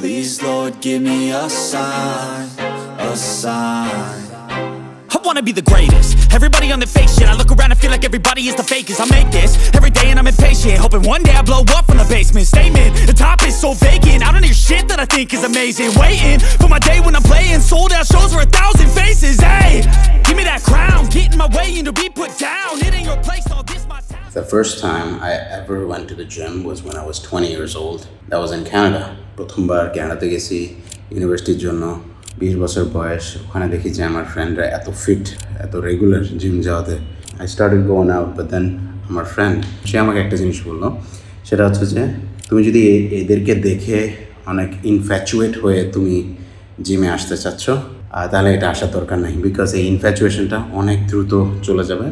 Please, Lord, give me a sign, a sign. I wanna be the greatest. Everybody on the fake shit. I look around and feel like everybody is the fakest. I make this every day and I'm impatient, hoping one day I blow up from the basement. Statement, the top is so vacant. I don't hear shit that I think is amazing. Waiting for my day when I'm playing sold out shows for 1,000 faces. Hey, give me that crown, get in my way and to be put down. It ain't your place, all this my town. The first time I ever went to the gym was when I was 20 years old. That was in Canada. প্রথমবার কানাডাতে গেছি ইউনিভার্সিটির জন্য। 20 বছর বয়স। ওখানে দেখি যে আমার ফ্রেন্ডরা এত ফিট, এত রেগুলার জিম যাওয়াতে। I started going out, but then আমার ফ্রেন্ড সে আমাকে একটা জিনিস বললো, সেটা হচ্ছে যে তুমি যদি এদেরকে দেখে অনেক ইনফ্যাচুয়েট হয়ে তুমি জিমে আসতে চাচ্ছ, তাহলে এটা আসার দরকার নাই, বিকজ এই ইনফ্যাচুয়েশনটা অনেক দ্রুত চলে যাবে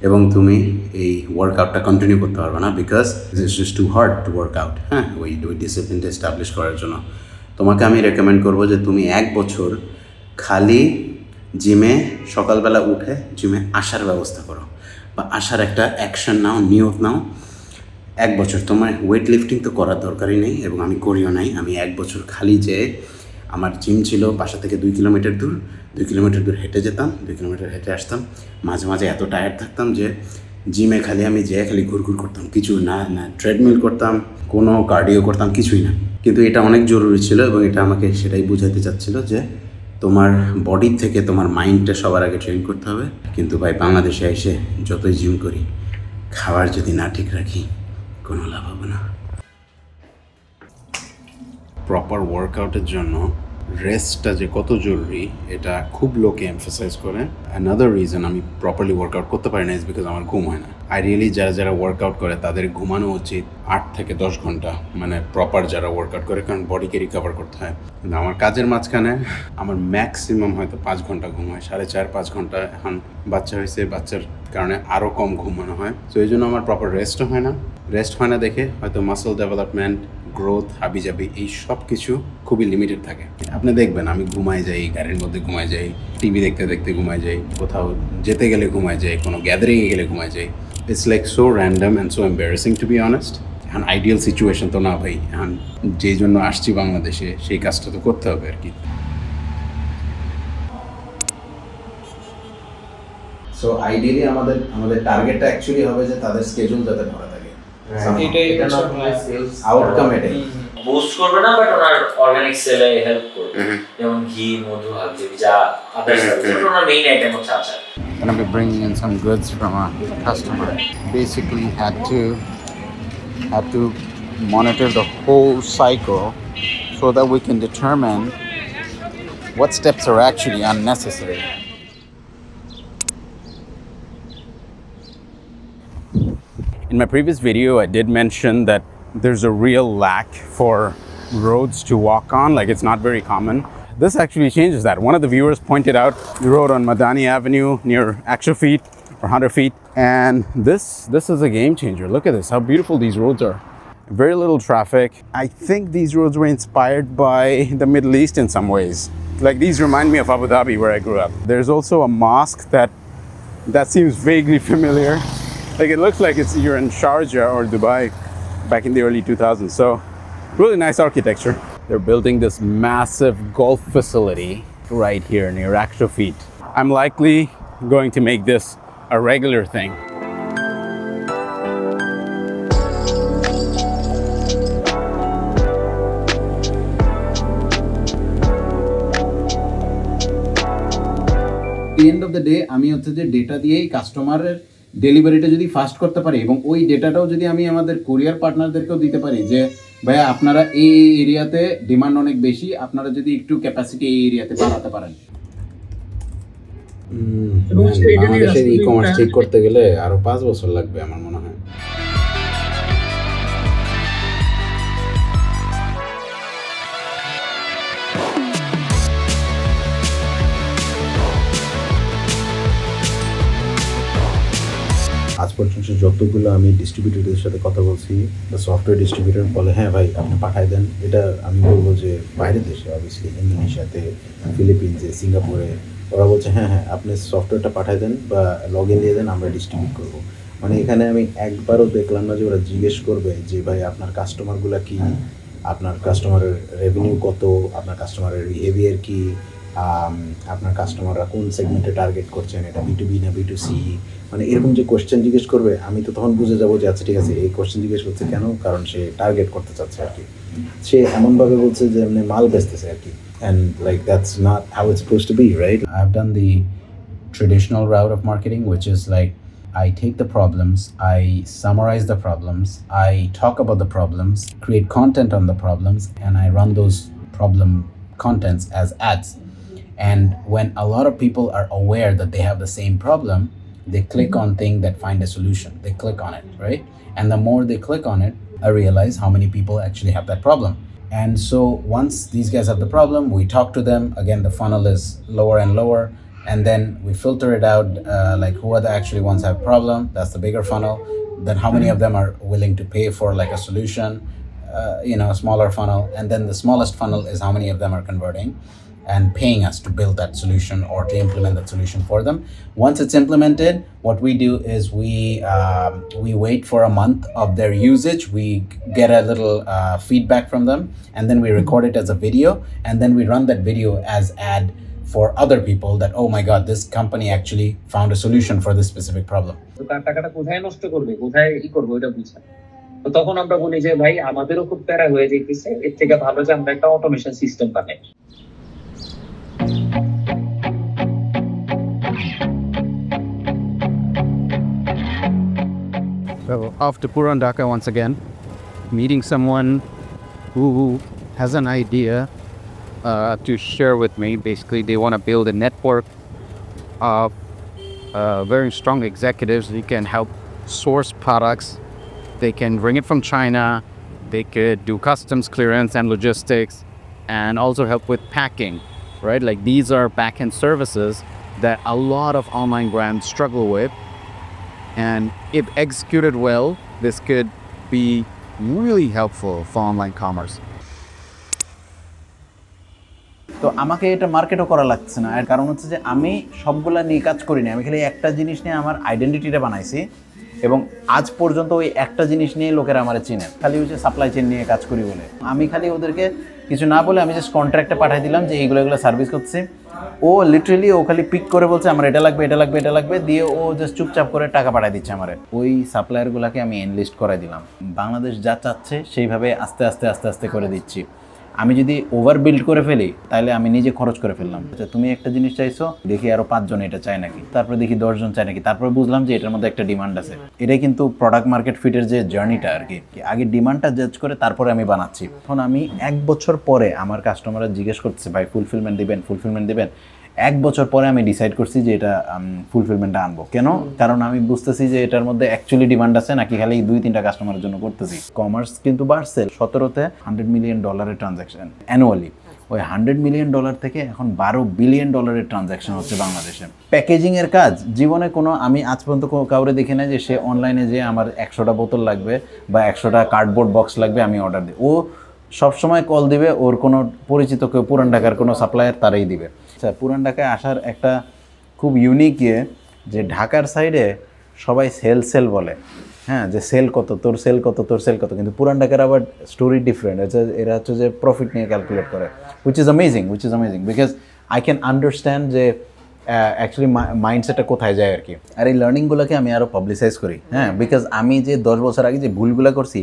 এবং তুমি এই ওয়ার্কআউটটা কন্টিনিউ করতে পারবে না, because it's just too hard to work out. হ্যাঁ, ওই ডিসিপ্লিনটা এস্টাবলিশ করার জন্য তোমাকে আমি রেকমেন্ড করবো যে তুমি 1 বছর খালি জিমে সকালবেলা উঠে জিমে আসার ব্যবস্থা করো, বা আসার একটা অ্যাকশন নাও, নিয়ত নাও। 1 বছর তোমার ওয়েট লিফটিং তো করার দরকারই নেই, এবং আমি করিও নাই। আমি 1 বছর খালি যে আমার জিম ছিল বাসা থেকে 2 কিলোমিটার দূর, 2 কিলোমিটার দূর হেঁটে যেতাম, 2 কিলোমিটার হেঁটে আসতাম। মাঝে মাঝে এত টায়ার্ড থাকতাম যে জিমে খালি আমি যেয়ে খালি ঘুরঘুর করতাম, কিছু না ট্রেডমিল করতাম, কোনো কার্ডিও করতাম, কিছুই না। কিন্তু এটা অনেক জরুরি ছিল, এবং এটা আমাকে সেটাই বোঝাতে চাচ্ছিল যে তোমার বডির থেকে তোমার মাইন্ডটা সবার আগে ট্রেন করতে হবে। কিন্তু ভাই বাংলাদেশে এসে যতই জিম করি, খাবার যদি না ঠিক রাখি কোনো লাভ হবে না। প্রপার ওয়ার্কআউটের জন্য রেস্টটা যে কত জরুরি এটা খুব লোকে এমফাসাইজ করে। অ্যানাদার রিজন আমি প্রপারলি ওয়ার্কআউট করতে পারি না ইজ বিকজ আমার ঘুম হয় না। আইডিয়ালি যারা ওয়ার্কআউট করে তাদের ঘুমানো উচিত 8 থেকে 10 ঘন্টা, মানে প্রপার যারা ওয়ার্কআউট করে, কারণ বডিকে রিকভার করতে হয়। কিন্তু আমার কাজের মাঝখানে আমার ম্যাক্সিমাম হয়তো 5 ঘন্টা ঘুম হয়, 4.5-5 ঘন্টা। এখন বাচ্চা হয়েছে, বাচ্চার কারণে আরও কম ঘুমানো হয়, তো এই জন্য আমার প্রপার রেস্টও হয় না। রেস্ট হয় না দেখে হয়তো মাসল ডেভেলপমেন্ট, গ্রোথ, হাবিজাবি এই সব কিছু খুবই লিমিটেড থাকে। আপনি দেখবেন আমি ঘুমায় যাই, গাড়ির মধ্যে ঘুমায় যাই, টিভি দেখতে দেখতে ঘুমায় যাই, কোথাও যেতে গেলে ঘুমায় যাই, কোনো গ্যাদারিংয়ে গেলে ঘুমায় যাই। It's like so random and so embarrassing to be honest. এখন আইডিয়াল সিচুয়েশন তো না ভাই, এখন যেই জন্য আসছি বাংলাদেশে সেই কাজটা তো করতে হবে আর কি। সো আইডিয়ালি আমাদের টার্গেটটা অ্যাকচুয়ালি হবে যে তাদের স্কেজুল যাতে ভরা থাকে, আউটকাম এটাই। বুস্ট করবে না, বাট ওনার অর্গানিক সেলে হেল্প করবে, যেমন ঘি, মধু, হালদি, যা আদার্স ওনার মেইন আইটেম হচ্ছে আচার। And I'll be bringing in some goods from a customer. Basically had to monitor the whole cycle so that we can determine what steps are actually unnecessary. In my previous video, I did mention that there's a real lack for roads to walk on, like it's not very common. This actually changes that. One of the viewers pointed out the road on Madani Avenue near Action Feet or 100 Feet, and this is a game changer. Look at this, how beautiful these roads are. Very little traffic. I think these roads were inspired by the Middle East in some ways. Like these remind me of Abu Dhabi where I grew up. There's also a mosque that seems vaguely familiar. Like it looks like you're in Sharjah or Dubai back in the early 2000s. So really nice architecture. They're building this massive golf facility right here near Action Feet. I'm likely going to make this a regular thing. The end of the day আমি হচ্ছে যে data দিয়েই কাস্টমারের ডেলিভারিটা যদি fast করতে পারি, এবং ওই ডেটাটাও যদি আমি আমাদের কুরিয়ার পার্টনারদেরকেও দিতে পারি যে ভাইয়া আপনারা এই এরিয়াতে ডিমান্ড অনেক বেশি, আপনারা যদি একটু ক্যাপাসিটি এই এরিয়াতে বাড়াতে পারেন। বাংলাদেশের ই-কমার্স ঠিক করতে গেলে আরো 5 বছর লাগবে আমার মনে হয়। আজ পর্যন্ত যতগুলো আমি ডিস্ট্রিবিউটরদের সাথে কথা বলছি, সফটওয়্যার ডিস্ট্রিবিউটর বলে হ্যাঁ ভাই আপনি পাঠাই দেন। এটা আমি বলবো যে বাইরের দেশে অবভিয়াসলি ইন্দোনেশিয়াতে, ফিলিপিন্সে, সিঙ্গাপুরে ওরা বলছে হ্যাঁ আপনি সফটওয়্যারটা পাঠাই দেন বা লগ ইন দিয়ে দেন, আমরা ডিস্ট্রিবিউট করবো। মানে এখানে আমি একবারও দেখলাম না যে ওরা জিজ্ঞেস করবে যে ভাই আপনার কাস্টমারগুলো কি আপনার কাস্টমারের রেভিনিউ কত, আপনার কাস্টমারের বিহেভিয়ার কি, আপনার কাস্টমাররা কোন সেগমেন্টে টার্গেট করছেন, এটা B2B না B2C, মানে এরকম যে কোয়েশ্চেন জিজ্ঞেস করবে আমি তো তখন বুঝে যাবো যে আচ্ছা ঠিক আছে এই কোয়েশ্চেন জিজ্ঞেস করছে কেন, কারণ সে টার্গেট করতে চাচ্ছে আর কি, সে এমনভাবে বলছে যে এমনি মাল বেচতেছে আর কি, and like that's not how it's supposed to be, right? I've done the traditional route of marketing, which is like I take the problems, I summarize the problems, I talk about the problems, create content on the problems, and I run those problem contents as ads. And when a lot of people are aware that they have the same problem, they click on things that find a solution. They click on it, right? And the more they click on it, I realize how many people actually have that problem. And so once these guys have the problem, we talk to them. Again, the funnel is lower and lower. And then we filter it out, like who are the actually ones that have problem. That's the bigger funnel. Then how many of them are willing to pay for like a solution, a smaller funnel. And then the smallest funnel is how many of them are converting and paying us to build that solution or to implement that solution for them. Once it's implemented, what we do is we wait for a month of their usage. We get a little feedback from them, and then we record it as a video, and then we run that video as ad for other people that, oh my God, this company actually found a solution for this specific problem. তো তার টাকাটা কোথায় নষ্ট করবে, কোথায় করবো এটা বুঝা। তো তখন আমরা বলি যে ভাই আমাদেরও খুব প্যারা হয়ে যাইতেছে, এর থেকে ভালো যে আমরা একটা অটোমেশন সিস্টেম বানাই। So off to Puran Dhaka once again, meeting someone who has an idea to share with me. Basically, they want to build a network of very strong executives who can help source products. They can bring it from China. They could do customs clearance and logistics, and also help with packing, right? Like these are back-end services that a lot of online brands struggle with. And if executed well, this could be really helpful for online commerce. তো আমাকে এটা মার্কেটও করা লাগছে না, এর কারণ হচ্ছে যে আমি সবগুলা নিয়ে কাজ করি না, আমি খালি একটা জিনিস নিয়ে আমার আইডেন্টিটিটা বানাইছি এবং আজ পর্যন্ত ওই একটা জিনিস নিয়ে লোকেরা আমার চিনে, খালি ওই যে সাপ্লাই চেইন নিয়ে কাজ করি বলে। আমি খালি ওদেরকে কিছু না বলে আমি জাস্ট কন্ট্রাক্টে পাঠিয়ে দিলাম যে এইগুলো সার্ভিস করছি, ও লিটারেলি ও খালি পিক করে বলছে আমার এটা লাগবে এটা লাগবে এটা লাগবে, দিয়ে ও জাস্ট চুপচাপ করে টাকা পাঠিয়ে দিচ্ছে আমার। ওই সাপ্লায়ারগুলোকে আমি এনলিস্ট করাই দিলাম, বাংলাদেশ যা চাচ্ছে সেইভাবে আস্তে আস্তে আস্তে আস্তে করে দিচ্ছি। আমি যদি ওভার বিল্ড করে ফেলি তাহলে আমি নিজে খরচ করে ফেললাম। আচ্ছা তুমি একটা জিনিস চাইছো, দেখি আরো 5 জন এটা চায় নাকি, তারপরে দেখি 10 জন চায় নাকি, তারপরে বুঝলাম যে এটার মধ্যে একটা ডিমান্ড আছে। এটাই কিন্তু প্রোডাক্ট মার্কেট ফিটের যে জার্নিটা আর কি, আগে ডিমান্ডটা জাজ করে তারপরে আমি বানাচ্ছি। এখন আমি 1 বছর পরে আমার কাস্টমাররা জিজ্ঞেস করছে ভাই ফুলফিলমেন্ট দিবেন। 1 বছর পরে আমি ডিসাইড করছি যে এটা ফুলফিলমেন্টটা আনবো। কেন? কারণ আমি বুঝতেছি যে এটার মধ্যে অ্যাকচুয়ালি ডিমান্ড আছে নাকি খালি 2-3টা কাস্টমারের জন্য করতেছি। কমার্স কিন্তু বাড়ছে, 17তে $100 মিলিয়ন ট্রানজাকশন অ্যানুয়ালি, ওই $100 মিলিয়ন থেকে এখন $12 বিলিয়ন ট্রানজাকশন হচ্ছে বাংলাদেশে। প্যাকেজিংয়ের কাজ জীবনে আমি আজ পর্যন্ত কাউরে দেখি না যে সে অনলাইনে যে আমার 100টা বোতল লাগবে বা 100টা কার্ডবোর্ড বক্স লাগবে আমি অর্ডার দিই। ও সবসময় কল দিবে, ওর কোনো পরিচিত কেউ পুরান ঢাকার কোনো সাপ্লায়ার তারাই দিবে। আচ্ছা পুরান ঢাকায় আসার একটা খুব ইউনিক যে ঢাকার সাইডে সবাই সেল বলে, হ্যাঁ যে সেল কত তোর সেল কত, কিন্তু পুরান ঢাকার আবার স্টোরি ডিফারেন্ট। এরা হচ্ছে যে প্রফিট নিয়ে ক্যালকুলেট করে, which is amazing because I can understand যে অ্যাকচুয়ালি মাইন্ডসেটটা কোথায় যায় আর কি। আর এই লার্নিংগুলোকে আমি আরও পাবলিসাইজ করি, হ্যাঁ বিকজ আমি যে 10 বছর আগে যে ভুলগুলো করছি,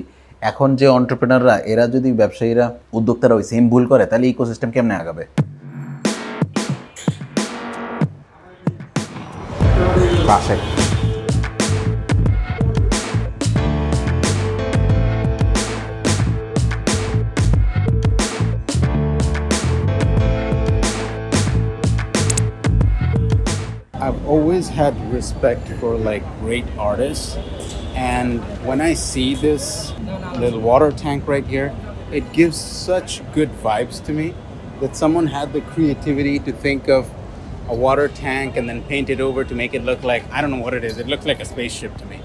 এখন যে এন্টারপ্রেনাররা এরা যদি ব্যবসায়ীরা উদ্যোক্তারা ওই সেম ভুল করে তাহলে ইকোসিস্টেম কেমনে আগাবে? Perfect. I've always had respect for like great artists, and when I see this little water tank right here, it gives such good vibes to me that someone had the creativity to think of a water tank and then paint it over to make it look like, I don't know what it is, it looks like a spaceship to me.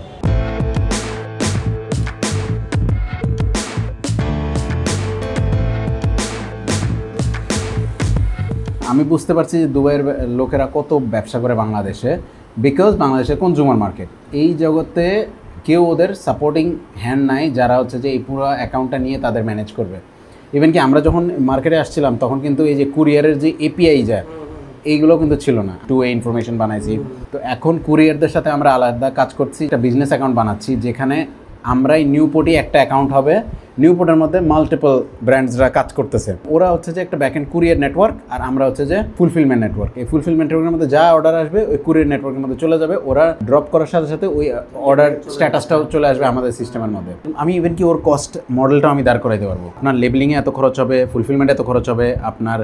আমি বুঝতে পারছি যে দুবাইয়ের লোকেরা কত ব্যবসা করে বাংলাদেশে, বিকজ বাংলাদেশের কনজিউমার মার্কেট, এই জগতে কেউ ওদের সাপোর্টিং হ্যান্ড নাই যারা হচ্ছে যে এই পুরো অ্যাকাউন্টটা নিয়ে তাদের ম্যানেজ করবে। ইভেন কি আমরা যখন মার্কেটে আসছিলাম তখন কিন্তু এই যে কুরিয়ারের যে এপিআই যায় এইগুলো কিন্তু ছিল না, টু ওয়ে ইনফরমেশন বানাইছি। তো এখন কুরিয়ারদের সাথে আমরা আলাদা কাজ করছি, একটা বিজনেস অ্যাকাউন্ট বানাচ্ছি যেখানে আমরাই নিউপোর্টই একটা অ্যাকাউন্ট হবে, নিউপোর্টের মধ্যে মাল্টিপল ব্র্যান্ডসরা কাজ করতেছে। ওরা হচ্ছে যে একটা ব্যাকএন্ড কুরিয়ার নেটওয়ার্ক আর আমরা হচ্ছে যে ফুলফিলমেন্ট নেটওয়ার্ক। এই ফুলফিলমেন্ট নেটওয়ার্কের মধ্যে যা অর্ডার আসবে ওই কুরিয়ার নেটওয়ার্কের মধ্যে চলে যাবে, ওরা ড্রপ করার সাথে সাথে ওই অর্ডার স্ট্যাটাসটাও চলে আসবে আমাদের সিস্টেমের মধ্যে। আমি ইভেন কি ওর কস্ট মডেলটাও আমি দাঁড় করাইতে পারবো, আপনার লেবেলিংয়ে এত খরচ হবে, ফুলফিলমেন্টে এত খরচ হবে, আপনার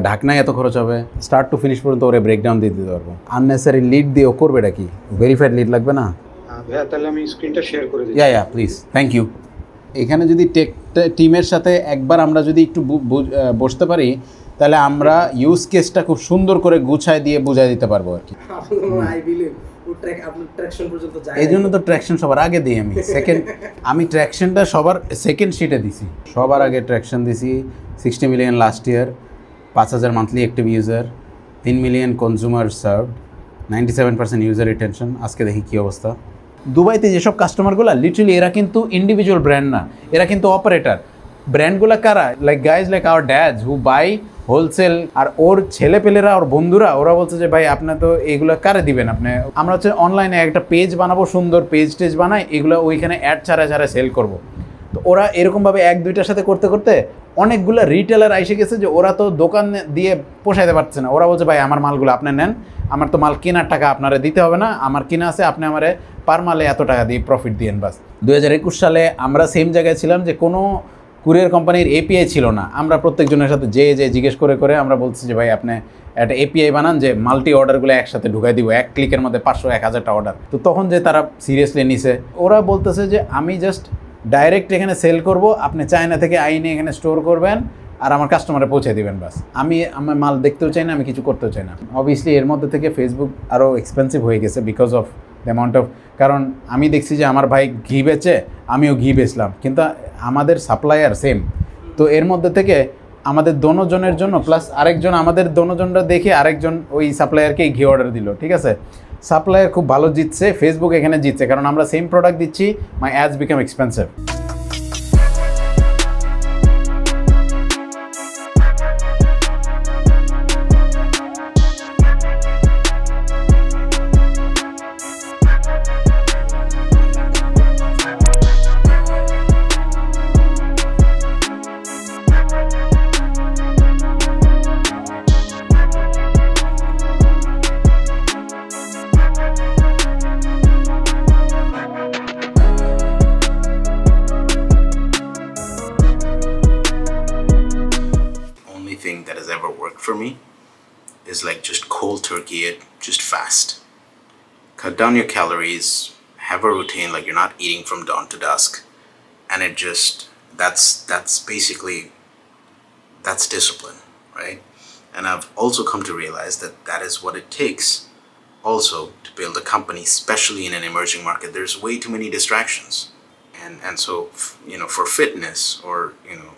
ঢাকনায় এত খরচ হবে, স্টার্ট টু ফিনিশ পর্যন্ত ওরে ব্রেকডাউন দিয়ে দিতে পারবো। আননেসারি লিড দিয়ে ও করবে এটা কি, ভেরিফাইড লিড লাগবে না? ভাইয়া তাহলে আমি স্ক্রিনটা শেয়ার করে দিই। Yeah please, thank you. এখানে যদি টেক টিমের সাথে একবার আমরা যদি একটু বসতে পারি তাহলে আমরা ইউজ কেসটা খুব সুন্দর করে গুছায় দিয়ে বুঝাই দিতে পারবো আর কি। এই জন্য তো ট্র্যাকশন সবার আগে দিই আমি ট্র্যাকশনটা সবার সেকেন্ড শিটে দিছি, সবার আগে ট্র্যাকশন দিছি। 60 million last year, 5000 monthly active user, 3 million consumer served, 97% user retention. আজকে দেখি কী অবস্থা। দুবাইতে যেসব কাস্টমারগুলো লিটারালি এরা কিন্তু ইন্ডিভিজুয়াল ব্র্যান্ড না, এরা কিন্তু অপারেটার। ব্র্যান্ডগুলো কারা? Like guys like our dads who buy wholesale. আর ওর ছেলেপেলেরা, ওর বন্ধুরা, ওরা বলছে যে ভাই আপনার তো এইগুলো কারে দিবেন আপনি? আমরা হচ্ছে অনলাইনে একটা পেজ বানাবো, সুন্দর পেজ টেজ বানাই, এগুলো ওইখানে অ্যাড ছাড়া ছাড়া সেল করব। তো ওরা এরকমভাবে এক দুইটার সাথে করতে করতে অনেকগুলো রিটেলার এসে গেছে যে ওরা তো দোকান দিয়ে পোষাইতে পারছে না। ওরা বলছে ভাই আমার মালগুলো আপনি নেন, আমার তো মাল কেনার টাকা আপনারা দিতে হবে না, আমার কিনা আছে, আপনি আমারে পার মালে এত টাকা দিয়ে প্রফিট দিয়েন বাস। 2021 সালে আমরা সেম জায়গায় ছিলাম যে কোনো কুরিয়ার কোম্পানির এপিআই ছিল না। আমরা প্রত্যেকজনের সাথে যে জিজ্ঞেস করে করে আমরা বলছি যে ভাই আপনি একটা এপিআই বানান যে মাল্টি অর্ডারগুলো একসাথে ঢুকাই দিব, এক ক্লিকের মধ্যে 500-1000টা অর্ডার। তো তখন যে তারা সিরিয়াসলি নিছে, ওরা বলতেছে যে আমি জাস্ট ডাইরেক্ট এখানে সেল করব, আপনি চায়না থেকে আইনে এখানে স্টোর করবেন আর আমার কাস্টমারে পৌঁছে দিবেন বাস। আমি আমার মাল দেখতেও চাই না, আমি কিছু করতেও চাই না। অবভিয়াসলি এর মধ্যে থেকে ফেসবুক আরও এক্সপেন্সিভ হয়ে গেছে because of the amount of, কারণ আমি দেখছি যে আমার ভাই ঘি বেচে, আমিও ঘি বেচলাম, কিন্তু আমাদের সাপ্লায়ার সেম। তো এর মধ্যে থেকে আমাদের দোনোজনের জন্য প্লাস আরেকজন, আমাদের দোনোজনরা দেখে আরেকজন ওই সাপ্লায়ারকেই ঘি অর্ডার দিল, ঠিক আছে? সাপ্লায়ার খুব ভালো জিতছে, ফেসবুক এখানে জিতছে, কারণ আমরা সেম প্রোডাক্ট দিচ্ছি, my ads become expensive. That has ever worked for me is like just cold turkey it, just fast. Cut down your calories, have a routine like you're not eating from dawn to dusk, and it just that's basically that's discipline, right? And I've also come to realize that that is what it takes also to build a company, especially in an emerging market. There's way too many distractions, and so you know, for fitness or you know,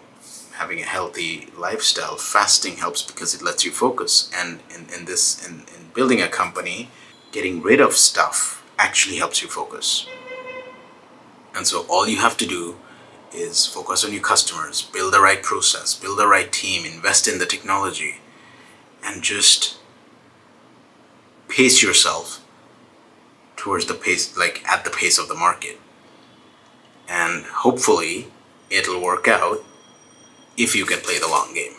having a healthy lifestyle, fasting helps because it lets you focus. And in building a company, getting rid of stuff actually helps you focus. And so all you have to do is focus on your customers, build the right process, build the right team, invest in the technology, and just pace yourself towards the pace, like at the pace of the market. And hopefully it'll work out if you can play the long game.